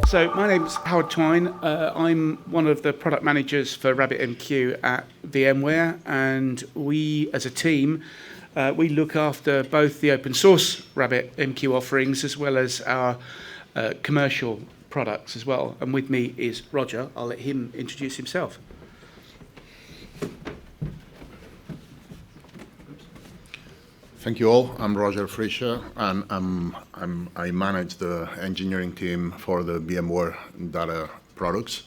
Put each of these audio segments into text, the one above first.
So my name's Howard Twine. I'm one of the product managers for RabbitMQ at VMware, and we, as a team, we look after both the open source RabbitMQ offerings as well as our commercial products as well. And with me is Roger. I'll let him introduce himself. Thank you all. I'm Roger Freixa, and I manage the engineering team for the VMware data products.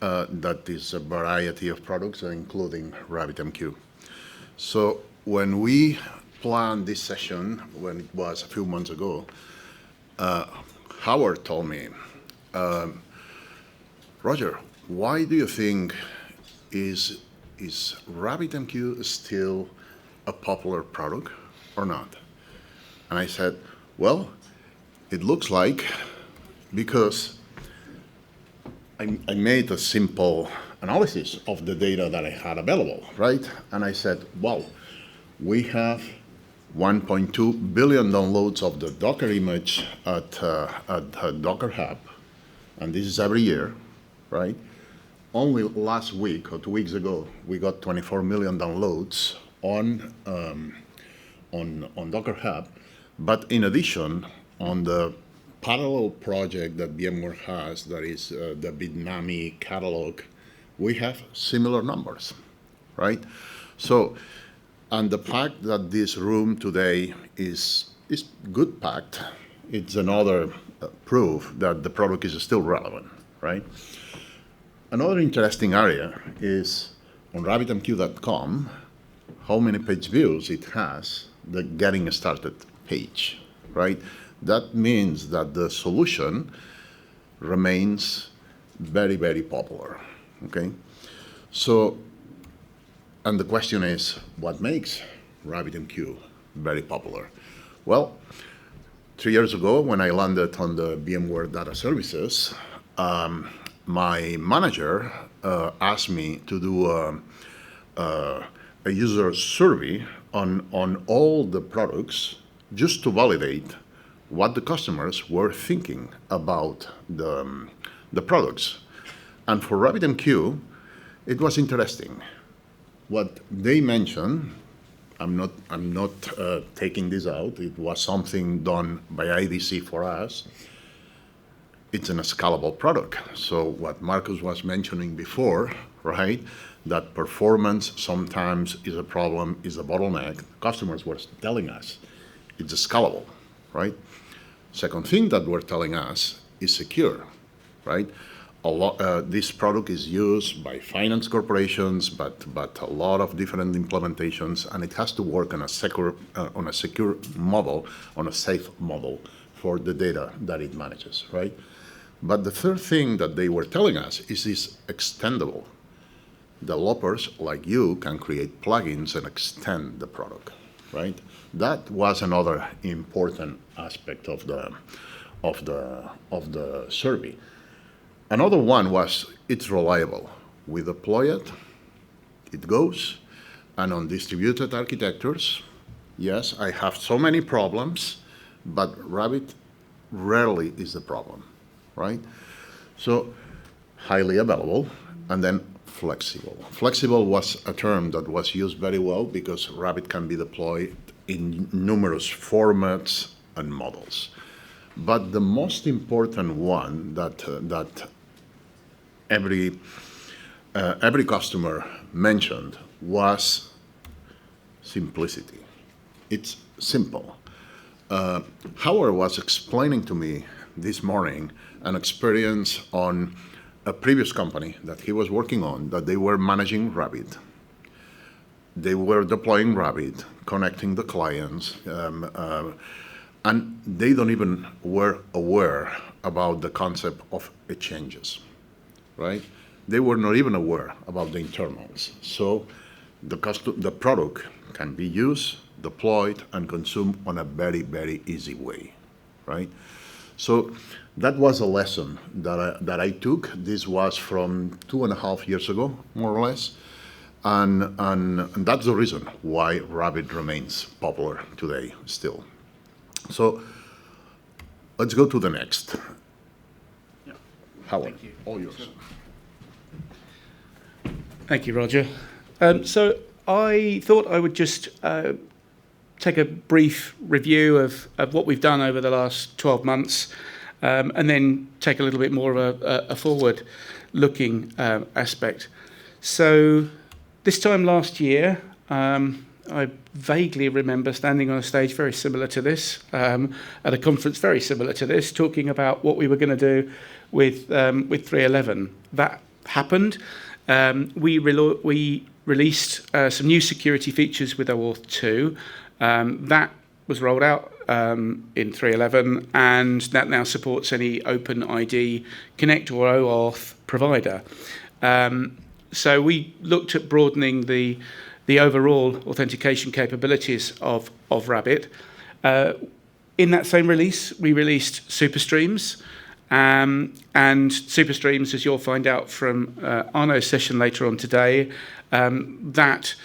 That is a variety of products, including RabbitMQ. So when we planned this session, when it was a few months ago, Howard told me, Roger, why do you think is RabbitMQ still a popular product or not? And I said, well, it looks like, because I made a simple analysis of the data that I had available, right? And I said, well, we have 1.2 billion downloads of the Docker image at Docker Hub, and this is every year, right? Only last week or 2 weeks ago, we got 24 million downloads on Docker Hub. But in addition, on the parallel project that VMware has, that is the Bitnami catalog, we have similar numbers, right? So, and the fact that this room today is good packed, it's another proof that the product is still relevant, right? Another interesting area is on RabbitMQ.com, how many page views it has, the getting started page, right? That means that the solution remains very, very popular, okay? So, and the question is, what makes RabbitMQ very popular? Well, 3 years ago, when I landed on the VMware Data Services, my manager asked me to do a user survey on all the products just to validate what the customers were thinking about the products. And for RabbitMQ, it was interesting. What they mentioned, I'm not taking this out, it was something done by IDC for us. It's an scalable product. So what Marcus was mentioning before, right? That performance sometimes is a problem, is a bottleneck. Customers were telling us it's scalable, right? Second thing that we're telling us is secure, right? This product is used by finance corporations, but a lot of different implementations, and it has to work on a secure model, on a safe model for the data that it manages, right? But the third thing that they were telling us is it's extendable. Developers like you can create plugins and extend the product, right? That was another important aspect of the survey. Another one was it's reliable. We deploy it, it goes, and on distributed architectures, yes, I have so many problems, but Rabbit rarely is the problem, right? So highly available, and then flexible. Flexible was a term that was used very well because Rabbit can be deployed in numerous formats and models. But the most important one that every customer mentioned was simplicity. It's simple. Howard was explaining to me this morning an experience on a previous company that he was working on, that they were managing Rabbit. They were deploying Rabbit, connecting the clients, and they don't even were aware about the concept of exchanges, right? They were not even aware about the internals. So the product can be used, deployed, and consumed on a very, very easy way, right? So that was a lesson that I took. This was from 2.5 years ago, more or less. And that's the reason why Rabbit remains popular today still. So let's go to the next. Yeah. Howard, Thank you. all yours. Thank you, Roger. So I thought I would just take a brief review of what we've done over the last 12 months, and then take a little bit more of a forward-looking aspect. So this time last year, I vaguely remember standing on a stage very similar to this, at a conference very similar to this, talking about what we were going to do with 3.11. That happened. We released some new security features with OAuth 2. That was rolled out in 3.11, and that now supports any OpenID Connect or OAuth provider. So we looked at broadening the overall authentication capabilities of Rabbit. In that same release, we released Superstreams. And Superstreams, as you'll find out from Arno's session later on today, that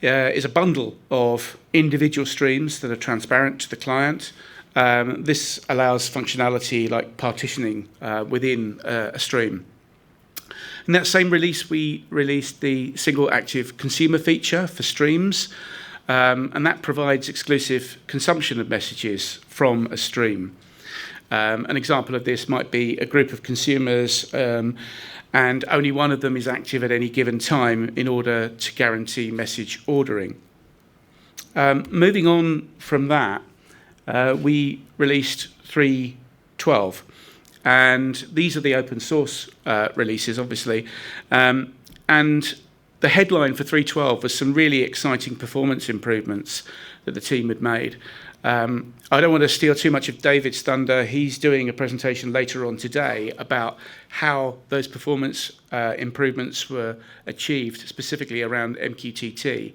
is a bundle of individual streams that are transparent to the client. This allows functionality like partitioning within a stream. In that same release, we released the single active consumer feature for streams, and that provides exclusive consumption of messages from a stream. An example of this might be a group of consumers, and only one of them is active at any given time in order to guarantee message ordering. Moving on from that, we released 3.12. And these are the open source releases, obviously. And the headline for 3.12 was some really exciting performance improvements that the team had made. I don't want to steal too much of David's thunder. He's doing a presentation later on today about how those performance improvements were achieved, specifically around MQTT.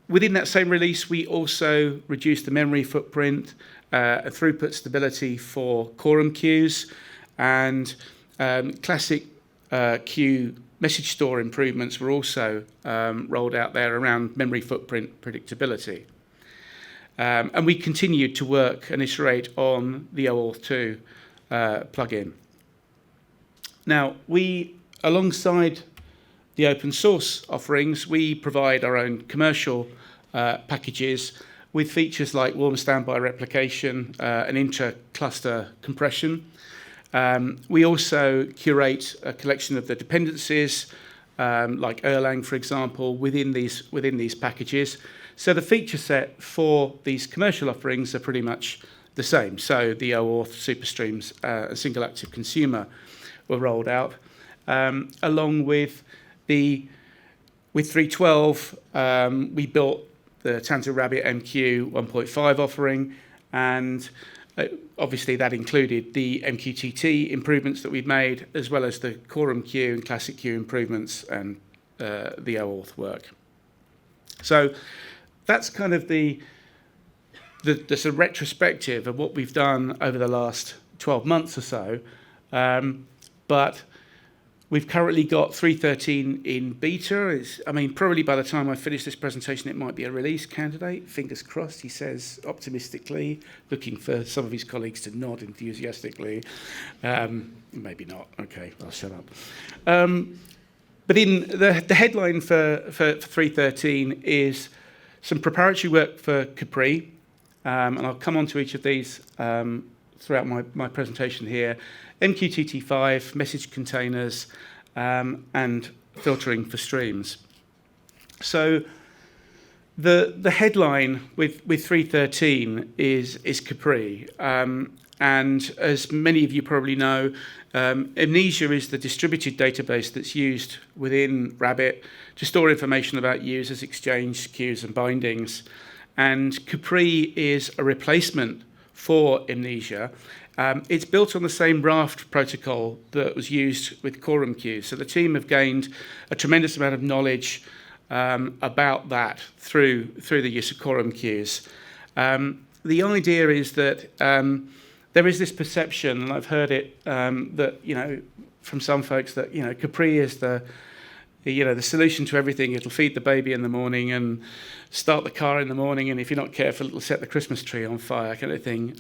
Within that same release, we also reduced the memory footprint, throughput stability for quorum queues, and classic queue message store improvements were also rolled out there around memory footprint predictability. And we continued to work and iterate on the OAuth 2 plugin. Now, alongside the open source offerings, we provide our own commercial packages with features like warm standby replication and inter-cluster compression. We also curate a collection of the dependencies, like Erlang, for example, within these packages. So the feature set for these commercial offerings are pretty much the same. So the OAuth, Superstreams, a single active consumer were rolled out, along with 3.12. We built the Tanzu RabbitMQ 1.5 offering, and obviously that included the MQTT improvements that we've made, as well as the quorum queue and classic queue improvements and the OAuth work. So that's kind of the sort of retrospective of what we've done over the last 12 months or so. But we've currently got 3.13 in beta. Probably by the time I finish this presentation, it might be a release candidate. Fingers crossed, he says optimistically, looking for some of his colleagues to nod enthusiastically. Maybe not. Okay, I'll shut up. But in the headline for 3.13 is some preparatory work for Capri, and I'll come on to each of these throughout my presentation here. MQTT5, message containers, and filtering for streams. So the headline with 3.13 is Capri. And as many of you probably know, Amnesia is the distributed database that's used within Rabbit to store information about users, exchange, queues, and bindings. And Capri is a replacement for Amnesia. It's built on the same raft protocol that was used with quorum queues. So the team have gained a tremendous amount of knowledge about that through the use of quorum queues. The idea is that there is this perception, and I've heard it, that from some folks that Capri is the solution to everything. It'll feed the baby in the morning and start the car in the morning, and if you're not careful, it'll set the Christmas tree on fire, kind of thing.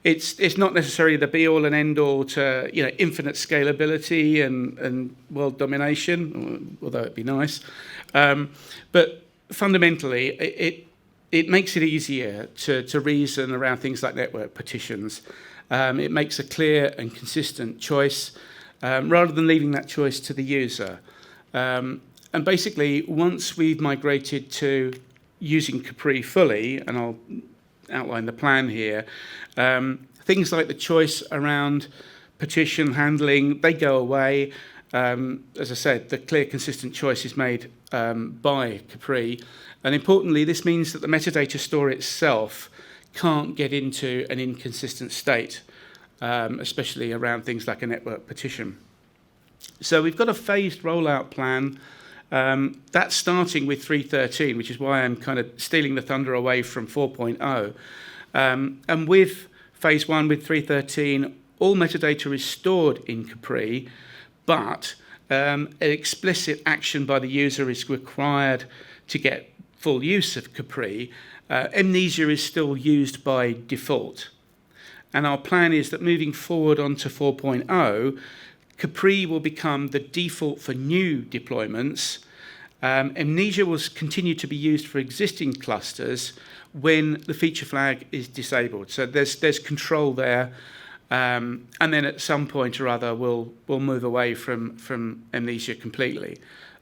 It's not necessarily the be-all and end-all to infinite scalability and world domination, although it'd be nice. But fundamentally, it makes it easier to reason around things like network partitions. It makes a clear and consistent choice rather than leaving that choice to the user. And basically, once we've migrated to using Capri fully, and I'll outline the plan here, things like the choice around partition handling, they go away. As I said, the clear, consistent choice is made by Capri. And importantly, this means that the metadata store itself can't get into an inconsistent state, especially around things like a network partition. So we've got a phased rollout plan. That's starting with 3.13, which is why I'm kind of stealing the thunder away from 4.0. And with phase 1, with 3.13, all metadata is stored in Capri, but an explicit action by the user is required to get full use of Capri. Amnesia is still used by default. And our plan is that moving forward onto 4.0, Capri will become the default for new deployments. Amnesia will continue to be used for existing clusters when the feature flag is disabled. So there's control there. And then at some point or other, we'll move away from Amnesia completely.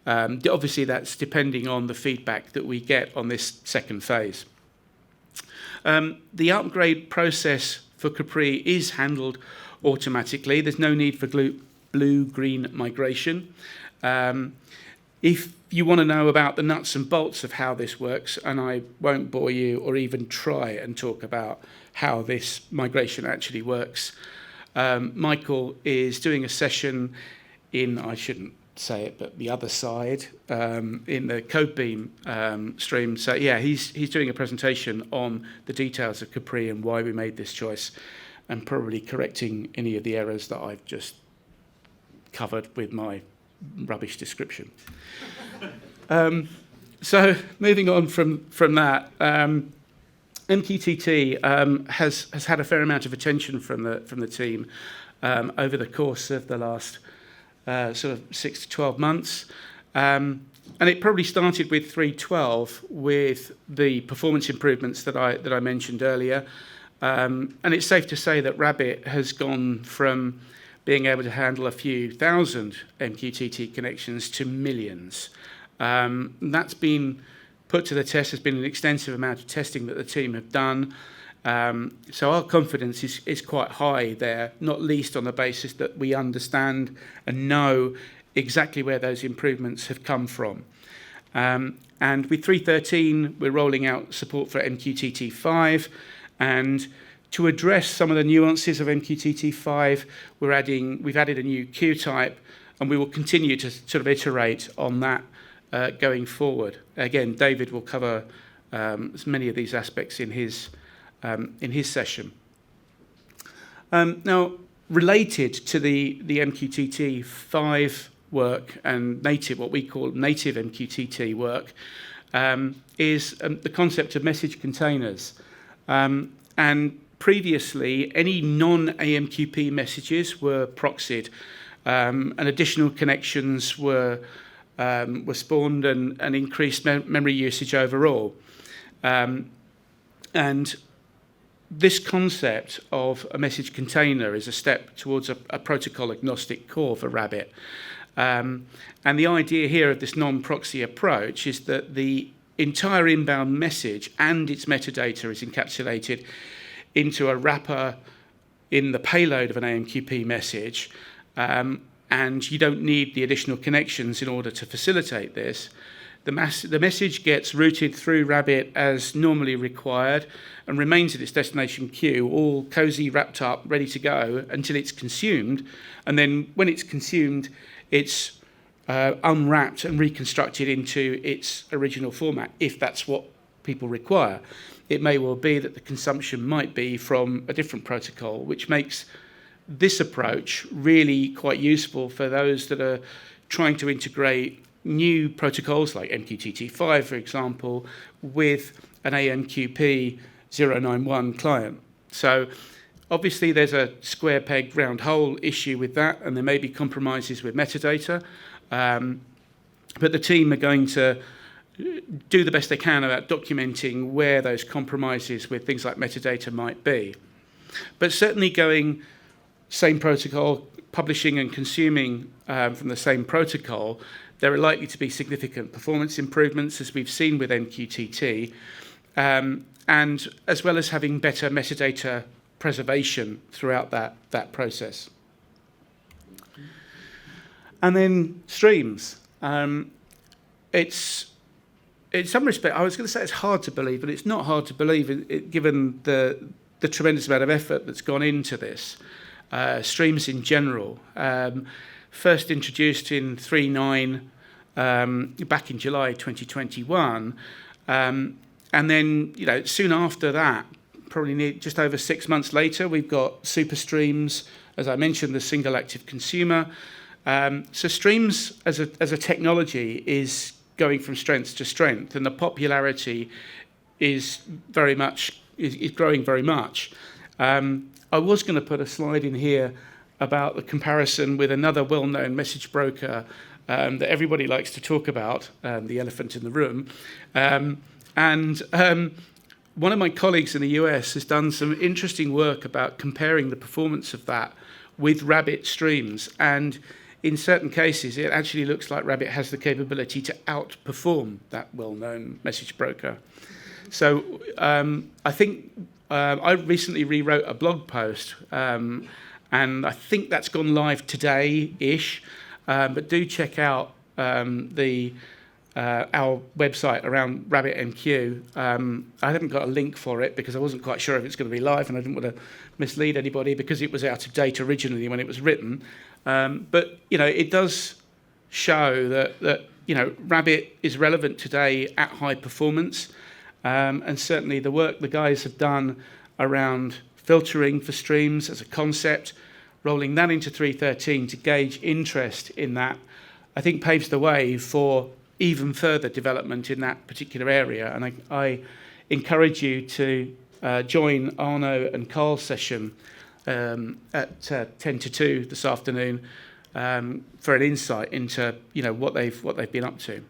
Obviously, that's depending on the feedback that we get on this second phase. The upgrade process for Capri is handled automatically. There's no need for blue-green migration. If you want to know about the nuts and bolts of how this works, and I won't bore you or even try and talk about how this migration actually works, Michael is doing a session in, I shouldn't say it, but the other side, in the CodeBeam stream. So yeah, he's doing a presentation on the details of Capri and why we made this choice, and probably correcting any of the errors that I've just covered with my rubbish description. So moving on from that, MQTT has had a fair amount of attention from the team over the course of the last sort of 6 to 12 months. And it probably started with 3.12 with the performance improvements that I mentioned earlier. And it's safe to say that Rabbit has gone from being able to handle a few thousand MQTT connections to millions. That's been put to the test. There's been an extensive amount of testing that the team have done. So our confidence is quite high there, not least on the basis that we understand and know exactly where those improvements have come from. And with 3.13, we're rolling out support for MQTT5, and to address some of the nuances of MQTT5, we've added a new queue type, and we will continue to sort of iterate on that going forward. Again, David will cover many of these aspects in his session. Now, related to the MQTT5 work and what we call native MQTT work, is the concept of message containers. And previously, any non-AMQP messages were proxied, and additional connections were spawned and increased memory usage overall. And this concept of a message container is a step towards a protocol-agnostic core for Rabbit. And the idea here of this non-proxy approach is that the entire inbound message and its metadata is encapsulated into a wrapper in the payload of an AMQP message, and you don't need the additional connections in order to facilitate this. The message gets routed through Rabbit as normally required and remains in its destination queue, all cozy, wrapped up, ready to go until it's consumed. And then when it's consumed, it's unwrapped and reconstructed into its original format, if that's what people require. It may well be that the consumption might be from a different protocol, which makes this approach really quite useful for those that are trying to integrate new protocols like MQTT5, for example, with an AMQP 091 client. So obviously there's a square peg round hole issue with that, and there may be compromises with metadata, but the team are going to do the best they can about documenting where those compromises with things like metadata might be. But certainly going same protocol, publishing and consuming from the same protocol, there are likely to be significant performance improvements, as we've seen with MQTT, and as well as having better metadata preservation throughout that process. And then streams. It's, in some respect, I was going to say it's hard to believe, but it's not hard to believe given the tremendous amount of effort that's gone into this. Streams in general, first introduced in 3.9 back in July 2021, and then soon after that, probably just over 6 months later, we've got super streams, as I mentioned, the single active consumer. So streams as a technology is going from strength to strength, and the popularity is growing very much. I was going to put a slide in here about the comparison with another well-known message broker that everybody likes to talk about, the elephant in the room. One of my colleagues in the US has done some interesting work about comparing the performance of that with Rabbit streams. And in certain cases, it actually looks like Rabbit has the capability to outperform that well-known message broker. So I think I recently rewrote a blog post, and I think that's gone live today-ish. But do check out our website around RabbitMQ. I haven't got a link for it because I wasn't quite sure if it's going to be live, and I didn't want to mislead anybody because it was out of date originally when it was written. But it does show that Rabbit is relevant today at high performance, and certainly the work the guys have done around filtering for streams as a concept, rolling that into 3.13 to gauge interest in that, I think paves the way for even further development in that particular area. And I encourage you to join Arno and Carl's session at 10 to 2 this afternoon for an insight into what they've been up to.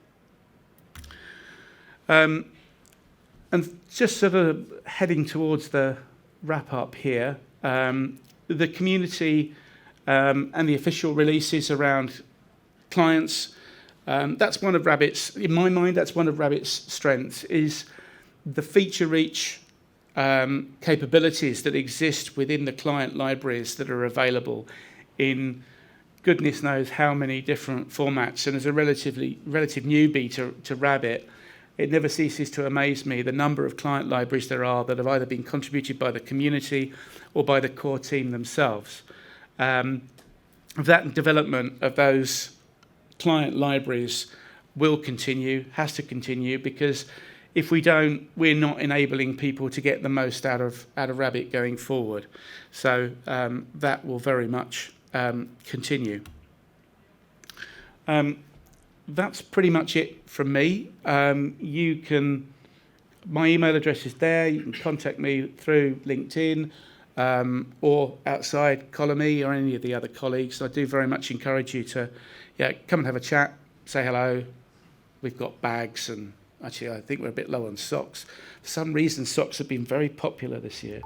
And just sort of heading towards the wrap up here, the community and the official releases around clients. That's one of Rabbit's, in my mind, that's one of Rabbit's strengths, is the feature-rich capabilities that exist within the client libraries that are available in goodness knows how many different formats. And as a relative newbie to Rabbit, it never ceases to amaze me the number of client libraries there are that have either been contributed by the community or by the core team themselves. That development of those client libraries will continue, has to continue, because if we don't, we're not enabling people to get the most out of Rabbit going forward. So that will very much continue. That's pretty much it from me. My email address is there. You can contact me through LinkedIn or outside, collar me or any of the other colleagues. I do very much encourage you to come and have a chat, say hello. We've got bags, and actually I think we're a bit low on socks. For some reason, socks have been very popular this year.